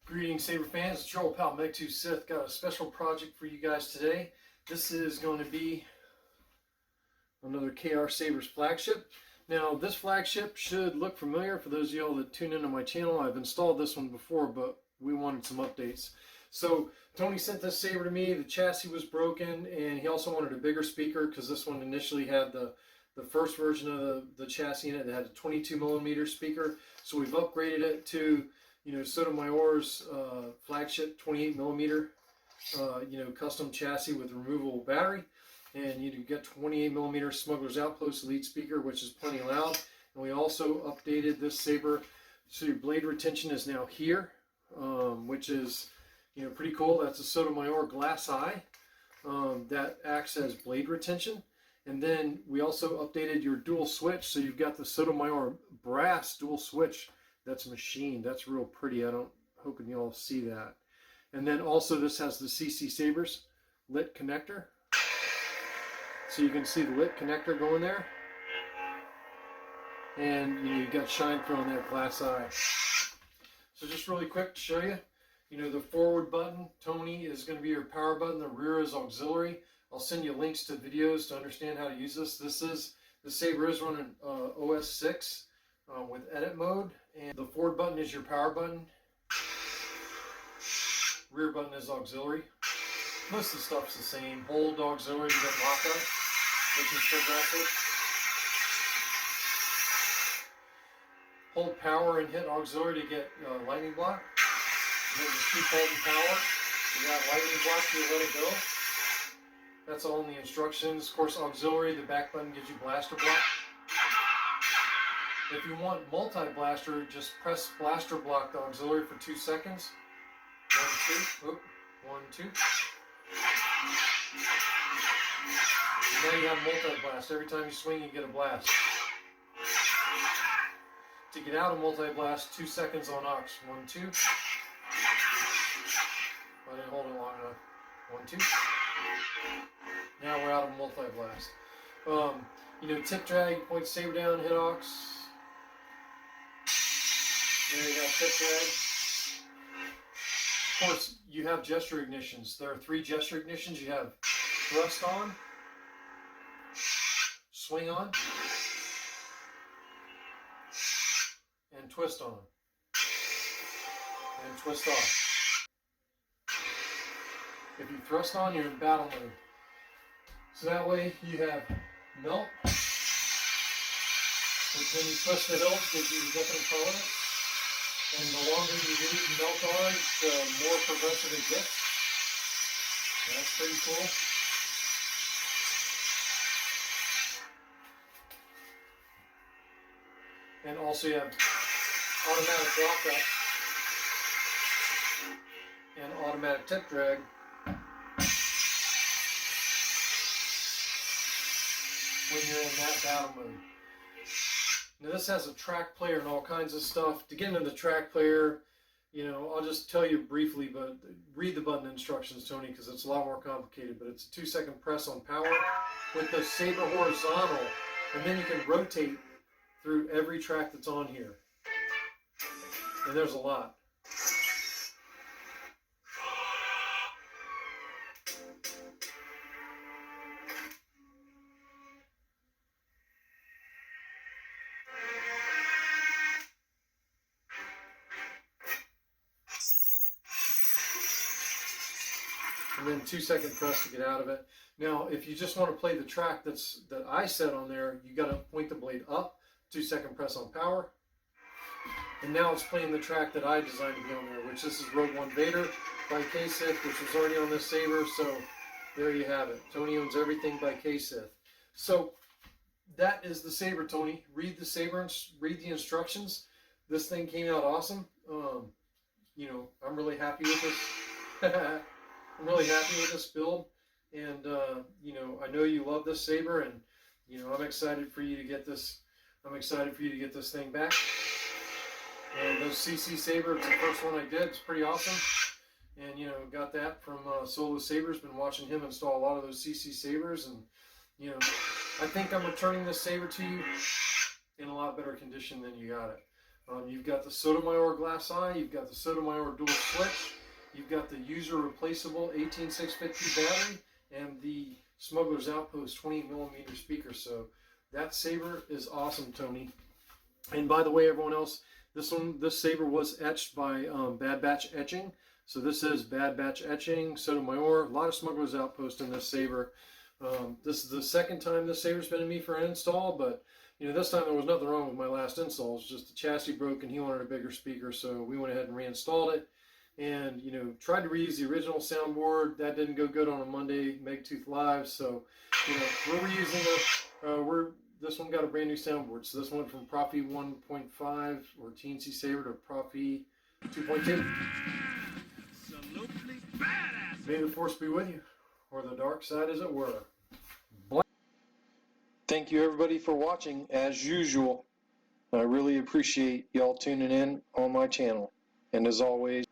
Greetings, Saber fans. It's your old pal Megtooth Sith. Got a special project for you guys today. This is going to be another KR Sabers flagship. Now, this flagship should look familiar for those of y'all that tune into my channel. I've installed this one before, but we wanted some updates. So, Tony sent this saber to me. The chassis was broken, and he also wanted a bigger speaker because this one initially had the first version of the chassis in it. It had a 22mm speaker. So we've upgraded it to Sotomayor's flagship 28mm, custom chassis with removable battery, and you get 28mm Smuggler's Outpost Elite speaker, which is plenty loud. And we also updated this saber, so your blade retention is now here, which is pretty cool. That's a Sotomayor glass eye that acts as blade retention. And then we also updated your dual switch, so you've got the Sotomayor brass dual switch. That's machined. That's real pretty. Hoping you all see that. And then also this has the CC Sabers lit connector. So you can see the lit connector going there. And you got shine through on that glass eye. So just really quick to show you, the forward button, Tony, is going to be your power button. The rear is auxiliary. I'll send you links to videos to understand how to use this. The saber is running OS 6 with edit mode. And the forward button is your power button. Rear button is auxiliary. Most of the stuff's the same. Hold auxiliary to get lockup, which is progressive. Hold power and hit auxiliary to get lightning block. And then just keep holding power. You got lightning block, you let it go. That's all in the instructions. Of course, auxiliary, the back button gives you blaster block. If you want multi-blaster, just press blaster block the auxiliary for 2 seconds. 1, 2. Oop. 1, 2. Now you have multi-blast. Every time you swing, you get a blast. To get out of multi-blast, 2 seconds on aux. 1, 2. I didn't hold it long enough. 1, 2. Now we're out of multi-blast. Tip drag, point saber down, hit aux. There you go, tip drag. Of course, you have gesture ignitions. There are 3 gesture ignitions. You have thrust on, swing on, and twist on. And twist off. If you thrust on, you're in battle mode. So that way you have melt, which when you twist the hilt gives you a different color. And the longer you leave melt on, the more progressive it gets. That's pretty cool. And also you have automatic lockup and automatic tip drag. When you're in that battle mode. Now this has a track player and all kinds of stuff. To get into the track player, I'll just tell you briefly, but read the button instructions, Tony, because it's a lot more complicated. But it's a 2-second press on power with the saber horizontal, and then you can rotate through every track that's on here. And there's a lot. And then 2-second press to get out of it. Now, if you just want to play the track that I set on there, you got to point the blade up, 2-second press on power. And now it's playing the track that I designed to be on there, which this is Rogue One Vader by K-Sith, which was already on this saber. So there you have it. Tony owns everything by K-Sith. So that is the saber, Tony. Read the saber and read the instructions. This thing came out awesome. I'm really happy with this. I'm really happy with this build, and I know you love this saber, and I'm excited for you to get this. I'm excited for you to get this thing back. And those CC Sabers, it's the first one I did. It's pretty awesome, and got that from Soroc Sabers. Been watching him install a lot of those CC Sabers, and I think I'm returning this saber to you in a lot better condition than you got it. You've got the Sotomayor glass eye, you've got the Sotomayor dual switch, you've got the user replaceable 18650 battery, and the Smuggler's Outpost 20mm speaker. So that saber is awesome, Tony. And by the way, everyone else, this saber was etched by Bad Batch Etching. So this is Bad Batch Etching, Sotomayor, a lot of Smuggler's Outpost in this saber. This is the second time this saber's been to me for an install, but you know, this time there was nothing wrong with my last install. It's just the chassis broke and he wanted a bigger speaker, so we went ahead and reinstalled it. And you know, tried to reuse the original soundboard. That didn't go good on a Monday Megtooth Live, so you know, we're reusing this one got a brand new soundboard. So this went from Proffie 1.5 or TNC Saber to Proffie 2.2. May the force be with you, or the dark side as it were. Thank you everybody for watching as usual. I really appreciate y'all tuning in on my channel. And as always,